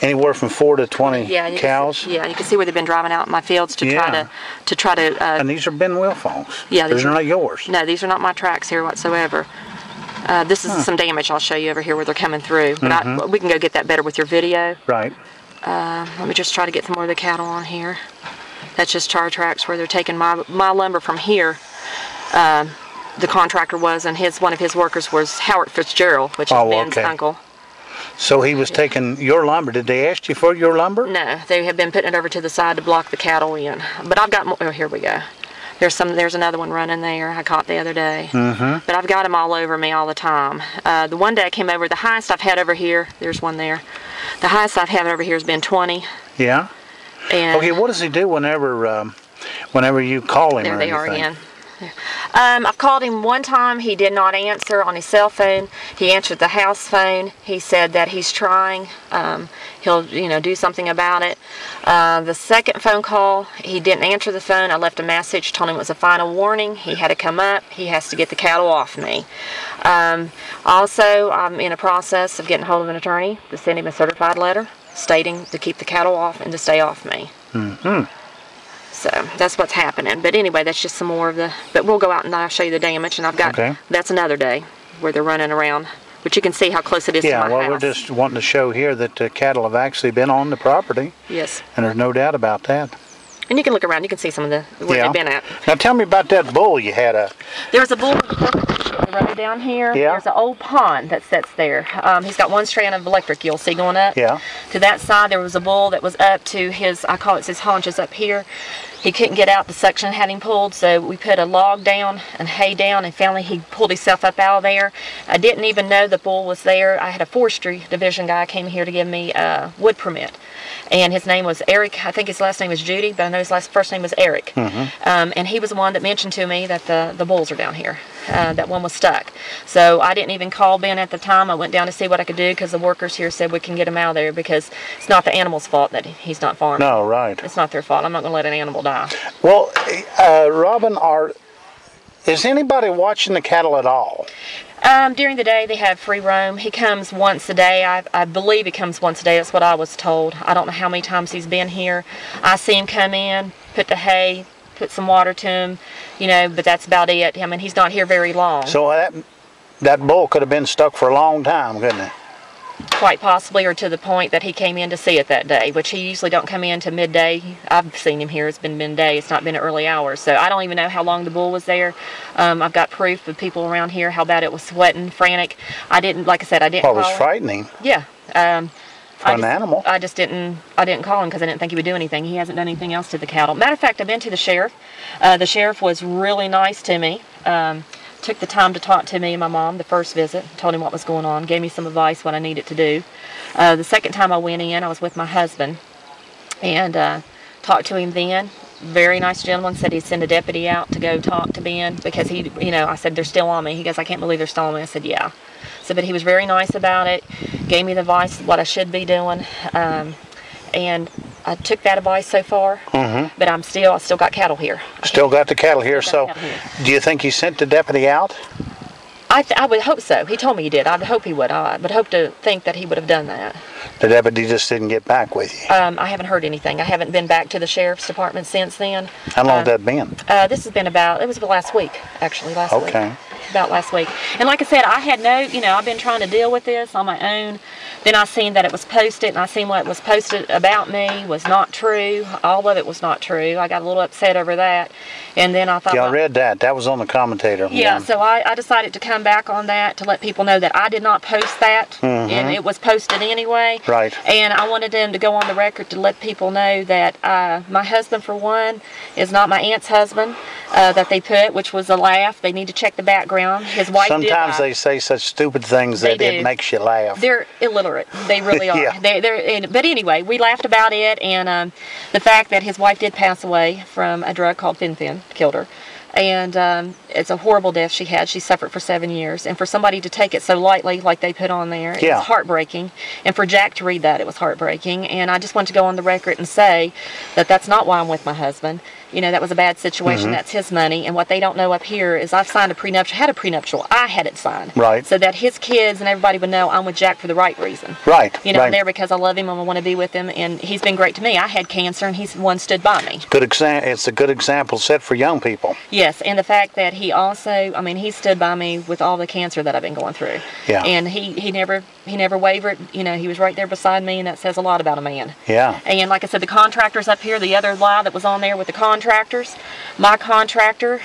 Anywhere from 4 to 20 cows. You can see where they've been driving out in my fields to try to. And these are Ben Wilfong's. Yeah, these are not yours. No, these are not my tracks here whatsoever. This is some damage I'll show you over here where they're coming through. But we can go get that better with your video. Right. Let me just try to get some more of the cattle on here. That's just tar tracks where they're taking my lumber from here. The contractor was, and one of his workers was Howard Fitzgerald, which is Ben's uncle. So he was taking your lumber. Did they ask you for your lumber? No, they have been putting it over to the side to block the cattle in. But I've got more. Oh, here we go. There's another one running there I caught the other day. But I've got them all over me all the time. The one day I came over, the highest I've had over here, there's one there. The highest I've had over here has been 20. Yeah. And okay, what does he do whenever you call him? There they are again. I've called him one time. He did not answer on his cell phone. He answered the house phone. He said that he's trying. He'll, do something about it. The second phone call, he didn't answer the phone. I left a message, told him it was a final warning. He had to come up. He has to get the cattle off me. Also, I'm in a process of getting hold of an attorney to send him a certified letter stating to keep the cattle off and to stay off me. So that's what's happening. But anyway, that's just some more of the. But we'll go out and I'll show you the damage. And I've got. That's another day where they're running around. But you can see how close it is to my house. Yeah, well, we're just wanting to show here that cattle have actually been on the property. Yes. And there's no doubt about that. And you can look around. You can see some of where they've been at. Now tell me about that bull you had. There was a bull running down here. Yeah. There's an old pond that sits there. He's got one strand of electric you'll see going up. Yeah. To that side there was a bull that was up to his, I call it his haunches up here. He couldn't get out, the suction had him pulled, so we put a log down and hay down, and finally he pulled himself up out of there. I didn't even know the bull was there. I had a forestry division guy came here to give me a wood permit. And his name was Eric. I think his last name was Judy, but I know his first name was Eric. And he was the one that mentioned to me that the bulls are down here. That one was stuck. So I didn't even call Ben at the time. I went down to see what I could do because the workers here said we can get him out of there because it's not the animal's fault that he's not farming. No, right. It's not their fault. I'm not going to let an animal die. Well, Robin, is anybody watching the cattle at all? During the day they have free roam. He comes once a day. I believe he comes once a day. That's what I was told. I don't know how many times he's been here. I see him come in, put the hay, put some water to him, but that's about it. I mean, he's not here very long. So that bull could have been stuck for a long time, couldn't it? Quite possibly, or to the point that he came in to see it that day, which he usually don't come in to midday. I've seen him here. It's been midday. It's not been early hours. So I don't even know how long the bull was there. I've got proof of people around here how bad it was sweating, frantic. I didn't, like I said, I didn't call him. Well, it was frightening. Yeah. For an animal. I didn't call him because I didn't think he would do anything. He hasn't done anything else to the cattle. Matter of fact, I've been to the sheriff. The sheriff was really nice to me. Took the time to talk to me and my mom the first visit, told him what was going on, gave me some advice what I needed to do. The second time I went in, I was with my husband and talked to him then. Very nice gentleman, said he'd send a deputy out to go talk to Ben because he, I said, they're still on me. He goes, I can't believe they're still on me. I said, yeah. So, but he was very nice about it, gave me the advice what I should be doing. And I took that advice so far, but I still got cattle here. Still got the cattle here. So, do you think he sent the deputy out? I would hope so. He told me he did. I'd hope he would. I would hope to think that he would have done that. The deputy just didn't get back with you? I haven't heard anything. I haven't been back to the sheriff's department since then. How long has that been? This has been it was last week, actually, last week. About last week. And like I said, I had I've been trying to deal with this on my own. Then I seen that it was posted, and I seen what was posted about me was not true. All of it was not true. I got a little upset over that. And then I thought... Yeah, I read that. That was on the commentator. Yeah, so I decided to come back on that to let people know that I did not post that, and it was posted anyway. Right. And I wanted them to go on the record to let people know that my husband, for one, is not my aunt's husband that they put, which was a laugh. They need to check the background. His wife Sometimes they say such stupid things that it makes you laugh. They're illiterate. They really are. Yeah. But anyway, we laughed about it, and the fact that his wife did pass away from a drug called Fen-Phen killed her. And it's a horrible death she had. She suffered for 7 years. And for somebody to take it so lightly like they put on there, it was heartbreaking. And for Jack to read that, it was heartbreaking. And I just want to go on the record and say that that's not why I'm with my husband. you know, that was a bad situation. That's his money. And what they don't know up here is I've signed a prenuptial, had a prenuptial. I had it signed. Right. So that his kids and everybody would know I'm with Jack for the right reason. Right. You know, right. I'm there because I love him and I want to be with him. And he's been great to me. I had cancer and he's the one stood by me. It's a good example set for young people. Yes. And the fact that he also, I mean, he stood by me with all the cancer that I've been going through. Yeah. And he never wavered. You know, he was right there beside me, and that says a lot about a man. Yeah. And like I said, the contractors up here, the other lie that was on there with the contractors, my contractor,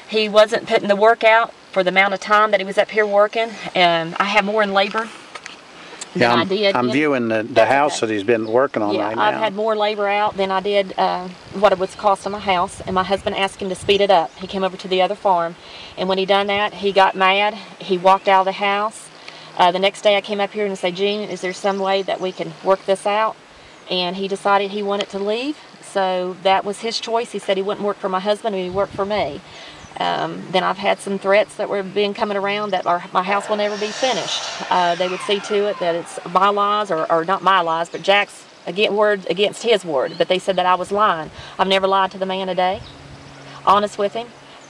he wasn't putting the work out for the amount of time that he was up here working. And I have more in labor than I did. I'm viewing the house that he's been working on right now. I've had more labor out than I did what it was costing my house. And my husband asked him to speed it up. He came over to the other farm. And when he done that, he got mad. He walked out of the house. The next day I came up here and said, Gene, is there some way that we can work this out? And he decided he wanted to leave. So that was his choice. He said he wouldn't work for my husband, and he worked for me. Then I've had some threats that were being coming around that my house will never be finished. They would see to it that it's my lies, or not my lies, but Jack's word against his word. But they said that I was lying. I've never lied to the man a day. Honest with him.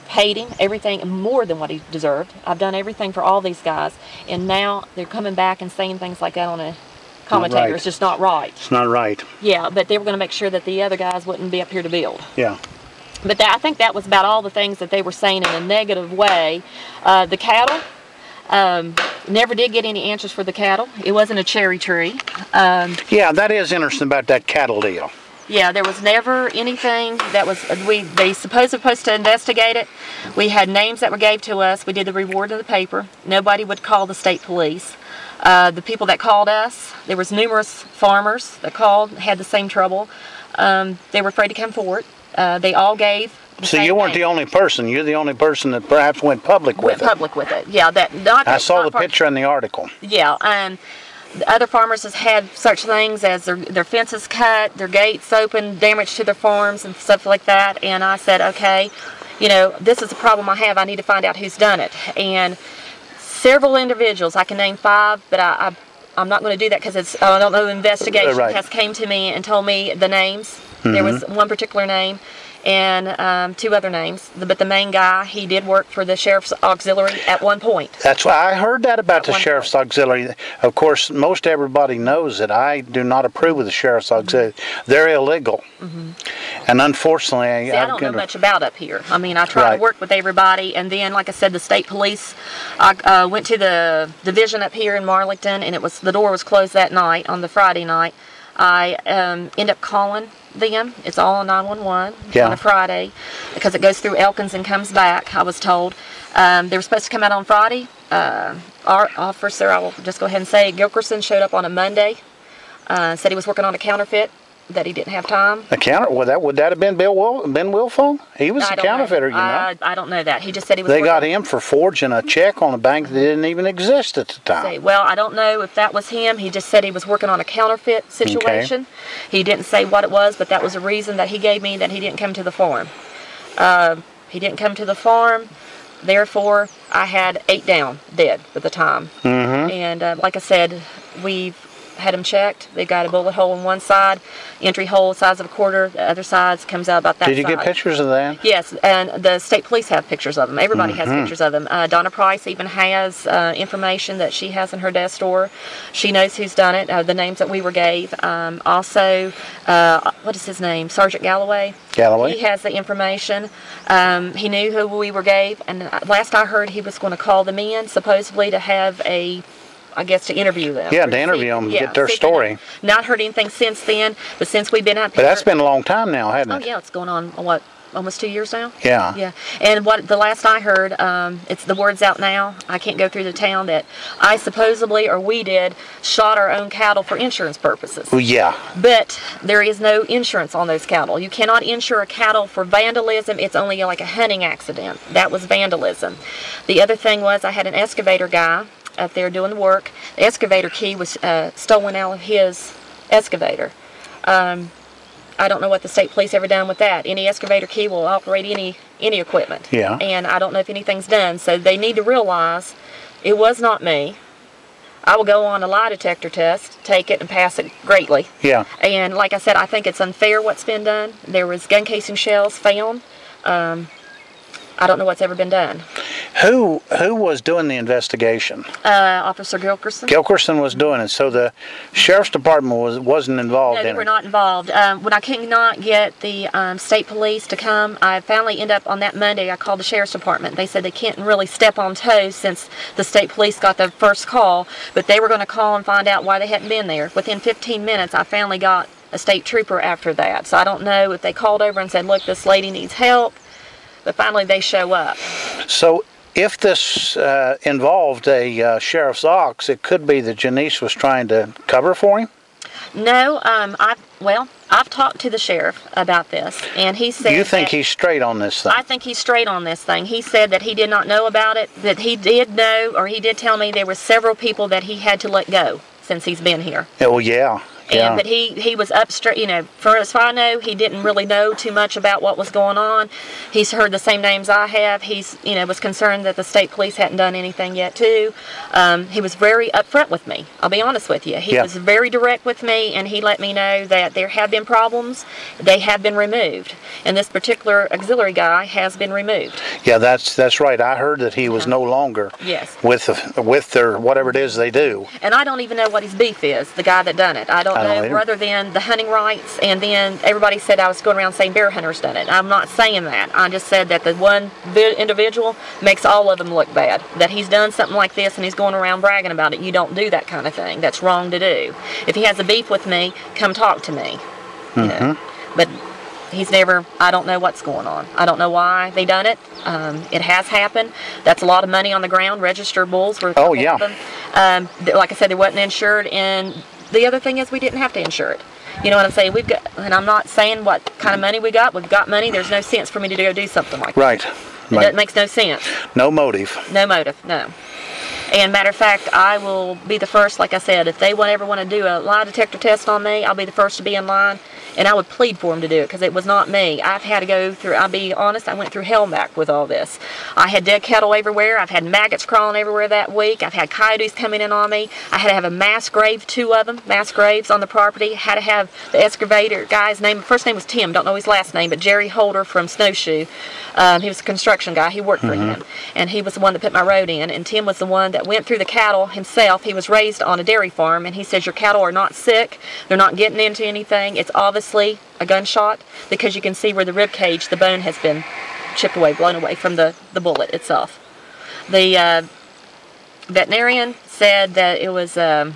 Paid him everything more than what he deserved. I've done everything for all these guys, and now they're coming back and saying things like that on a commentator. Right. It's just not right. It's not right. Yeah, but they were going to make sure that the other guys wouldn't be up here to build. Yeah. But I think that was about all the things that they were saying in a negative way. The cattle, never did get any answers for the cattle. It wasn't a cherry tree. Yeah, that is interesting about that cattle deal. Yeah, there was never anything that was, they supposed to investigate it. We had names that were gave to us. We did the reward in the paper. Nobody would call the state police. The people that called us, there was numerous farmers that called, had the same trouble. They were afraid to come forward. They all gave. So you weren't the only person. You're the only person that perhaps went public with it. Went public with it. Yeah, I saw the picture in the article. Yeah, the other farmers has had such things as their fences cut, their gates open, damage to their farms and stuff like that. And I said, okay, you know, this is a problem I have. I need to find out who's done it. And several individuals, I can name 5, but I'm not going to do that because I don't know, investigation has came to me and told me the names. There was one particular name and 2 other names. But the main guy, he did work for the Sheriff's Auxiliary at one point. That's why I heard that about the Sheriff's Auxiliary. Of course, most everybody knows that I do not approve of the Sheriff's Auxiliary. They're illegal. And unfortunately, I don't know much about up here. I mean, I try to work with everybody. And then, like I said, the state police, I went to the division up here in Marlington, and the door was closed that night, on the Friday night. I end up calling them. It's all on 911 on a Friday because it goes through Elkins and comes back, I was told. They were supposed to come out on Friday. Our officer, I will just go ahead and say, Gilkerson, showed up on a Monday. Said he was working on a counterfeit, that he didn't have time. Would that have been Ben Wilfong? He was a counterfeiter, you know. I don't know that. He just said he was. They got him for forging a check on a bank that didn't even exist at the time. Well, I don't know if that was him. He just said he was working on a counterfeit situation. Okay. He didn't say what it was, but that was a reason that he gave me that he didn't come to the farm. He didn't come to the farm. Therefore, I had 8 down, dead at the time. And like I said, we've had them checked. They've got a bullet hole on one side, entry hole size of a quarter. The other side comes out about that size. Did you get pictures of that? Yes, and the state police have pictures of them. Everybody has pictures of them. Donna Price even has information that she has in her desk drawer. She knows who's done it, the names that we were gave. Also, what is his name? Sergeant Galloway. He has the information. He knew who we were gave, and last I heard he was going to call them in, supposedly to have I guess to interview them. Yeah, to interview them, get their story. Not heard anything since then, but since we've been up here. But that's been a long time now, hasn't it? Oh yeah, it's going on, what, almost 2 years now? Yeah. Yeah, and the last I heard, it's the word's out now, I can't go through the town, that I supposedly, or we did, shot our own cattle for insurance purposes. Well, yeah. But there is no insurance on those cattle. You cannot insure a cattle for vandalism. It's only like a hunting accident. That was vandalism. The other thing was I had an excavator guy up there doing the work. The excavator key was stolen out of his excavator. I don't know what the state police ever done with that. Any excavator key will operate any equipment. Yeah. And I don't know if anything's done. So they need to realize it was not me. I will go on a lie detector test, take it, and pass it greatly. Yeah. And like I said, I think it's unfair what's been done. There was gun casing shells found. I don't know what's ever been done. Who was doing the investigation? Officer Gilkerson. Gilkerson was doing it, so the sheriff's department wasn't involved in it. No, they were not involved. When I could not get the state police to come, I finally ended up on that Monday. I called the sheriff's department. They said they can't really step on toes since the state police got the first call, but they were going to call and find out why they hadn't been there. Within 15 minutes, I finally got a state trooper after that. So I don't know if they called over and said, look, this lady needs help, but finally they show up. So if this involved a sheriff's ox, it could be that Janice was trying to cover for him? No, I've talked to the sheriff about this, and he said You think he's straight on this thing? I think he's straight on this thing. He said that he did not know about it, that he did know, or he did tell me there were several people that he had to let go since he's been here. Yeah, well, yeah. Yeah. But he was up straight, you know, for as far as I know, he didn't really know too much about what was going on. He's heard the same names I have. He's, you know, was concerned that the state police hadn't done anything yet too. He was very upfront with me, I'll be honest with you. He was very direct with me, and he let me know that there have been problems. They have been removed. And this particular auxiliary guy has been removed. Yeah, that's right. I heard that he was no longer with their whatever it is they do. And I don't even know what his beef is, the guy that done it. I don't know, rather than the hunting rights, and then everybody said I was going around saying bear hunters done it. I'm not saying that. I just said that the one individual makes all of them look bad. That he's done something like this and he's going around bragging about it. You don't do that kind of thing. That's wrong to do. If he has a beef with me, come talk to me. You know? But he's never, I don't know what's going on. I don't know why they done it. It has happened. That's a lot of money on the ground. Registered bulls were a couple of them. Like I said, they wasn't insured, and the other thing is we didn't have to insure it. You know what I'm saying? We've got, and I'm not saying what kind of money we got. We've got money. There's no sense for me to go do something like that. Right. It makes no sense. No motive. No motive, no. And matter of fact, I will be the first, like I said, if they ever want to do a lie detector test on me, I'll be the first to be in line. And I would plead for them to do it because it was not me. I've had to go through, I'll be honest, I went through hell and back with all this. I had dead cattle everywhere. I've had maggots crawling everywhere that week. I've had coyotes coming in on me. I had to have a mass grave, 2 of them, mass graves on the property. Had to have the excavator guy's name, first name was Tim, don't know his last name, but Jerry Holder from Snowshoe. He was a construction guy. He worked for him. And he was the one that put my road in. And Tim was the one that went through the cattle himself. He was raised on a dairy farm, and he says your cattle are not sick. They're not getting into anything. It's obviously a gunshot because you can see where the rib cage, the bone has been chipped away, blown away from the bullet itself. The veterinarian said that it was the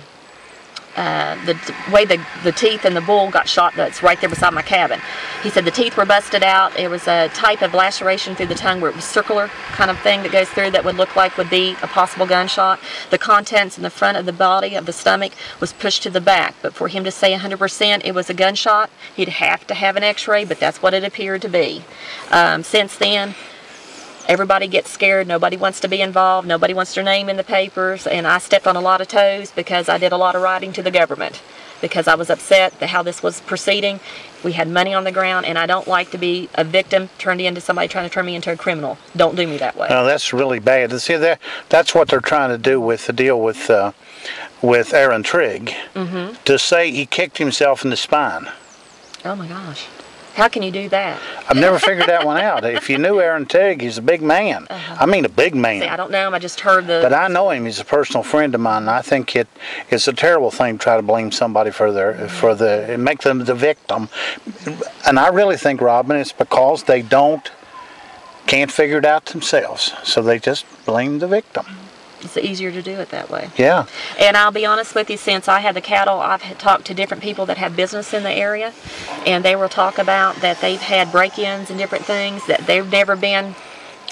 way the teeth in the bull got shot, that's right there beside my cabin. He said the teeth were busted out. It was a type of laceration through the tongue where it was circular kind of thing that goes through that would look like would be a possible gunshot. The contents in the front of the body of the stomach was pushed to the back, but for him to say 100% it was a gunshot, he'd have to have an x-ray, but that's what it appeared to be. Since then, everybody gets scared. Nobody wants to be involved. Nobody wants their name in the papers. And I stepped on a lot of toes because I did a lot of writing to the government because I was upset at how this was proceeding. We had money on the ground, and I don't like to be a victim turned into somebody trying to turn me into a criminal. Don't do me that way. No, that's really bad. See, that's what they're trying to do with the deal with Aaron Trigg. To say he kicked himself in the spine. Oh my gosh. How can you do that? I've never figured that one out. If you knew Aaron Trigg, he's a big man. I mean, a big man. See, I don't know him. I just heard the... But I know him. He's a personal friend of mine. And I think it's a terrible thing to try to blame somebody and make them the victim. And I really think, Robin, it's because they can't figure it out themselves. So they just blame the victim. It's easier to do it that way. Yeah. And I'll be honest with you, since I had the cattle, I've talked to different people that have business in the area, and they will talk about that they've had break-ins and different things, that they've never been,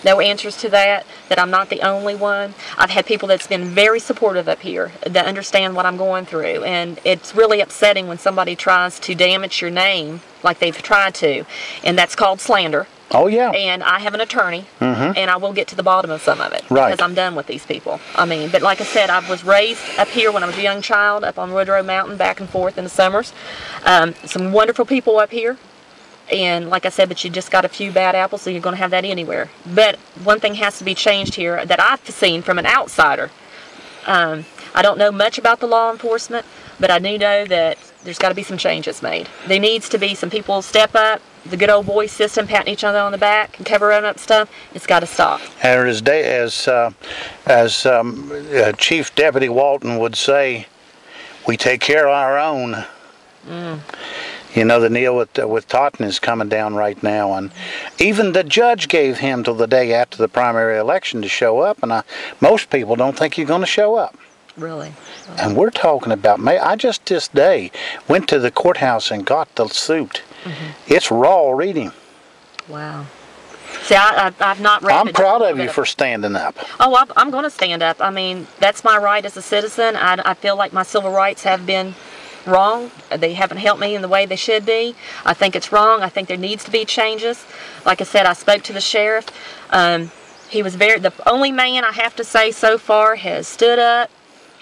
no answers to that I'm not the only one. I've had people that's been very supportive up here that understand what I'm going through, and it's really upsetting when somebody tries to damage your name like they've tried to, and that's called slander. Oh, yeah. And I have an attorney, and I will get to the bottom of some of it. Right. Because I'm done with these people. I mean, but like I said, I was raised up here when I was a young child, up on Woodrow Mountain, back and forth in the summers. Some wonderful people up here. And like I said, but you just got a few bad apples, so you're going to have that anywhere. But one thing has to be changed here that I've seen from an outsider. I don't know much about the law enforcement, but I do know that there's got to be some changes made. There needs to be some people step up. The good old boy system, patting each other on the back and covering up stuff, it's got to stop. And as Chief Deputy Walton would say, we take care of our own. You know, the deal with Totten is coming down right now, and even the judge gave him till the day after the primary election to show up, and most people don't think you're going to show up. Really? And we're talking about May. I just this day went to the courthouse and got the suit. It's raw reading. Wow. See, I've not read it. I'm proud of you for standing up. Oh, I'm going to stand up. I mean, that's my right as a citizen. I feel like my civil rights have been wrong. They haven't helped me in the way they should be. I think it's wrong. I think there needs to be changes. Like I said, I spoke to the sheriff. He was the only man I have to say so far has stood up,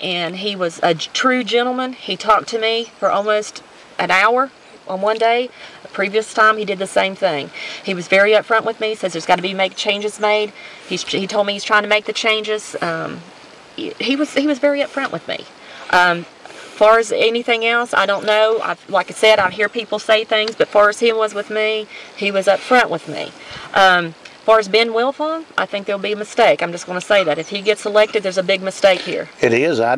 and he was a true gentleman. He talked to me for almost an hour on one day. The previous time he did the same thing. He was very upfront with me, says there's got to be changes made. He told me he's trying to make the changes. He was very upfront with me. Far as anything else, I don't know. Like I said, I hear people say things, but far as he was with me, he was upfront with me. Far as Ben Wilfong, I think there'll be a mistake. I'm just going to say that. If he gets elected, there's a big mistake here. It is. I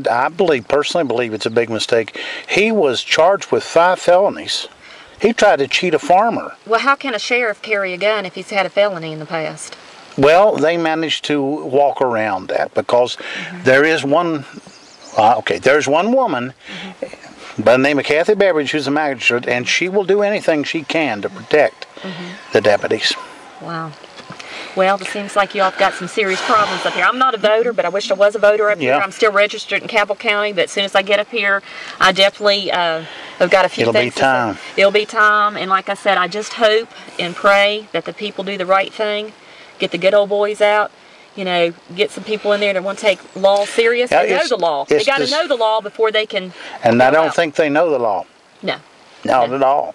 personally believe it's a big mistake. He was charged with 5 felonies. He tried to cheat a farmer. Well, how can a sheriff carry a gun if he's had a felony in the past? Well, they managed to walk around that because there is one... there's one woman by the name of Kathy Beveridge who's a magistrate, and she will do anything she can to protect the deputies. Wow. Well, it seems like y'all have got some serious problems up here. I'm not a voter, but I wish I was a voter up here. I'm still registered in Cabell County, but as soon as I get up here, I definitely have got a few things. It'll be time, and like I said, I just hope and pray that the people do the right thing, get the good old boys out, you know, get some people in there that want to take law serious. They know the law. They got to know the law before they can. And I don't think they know the law. No. Not at all.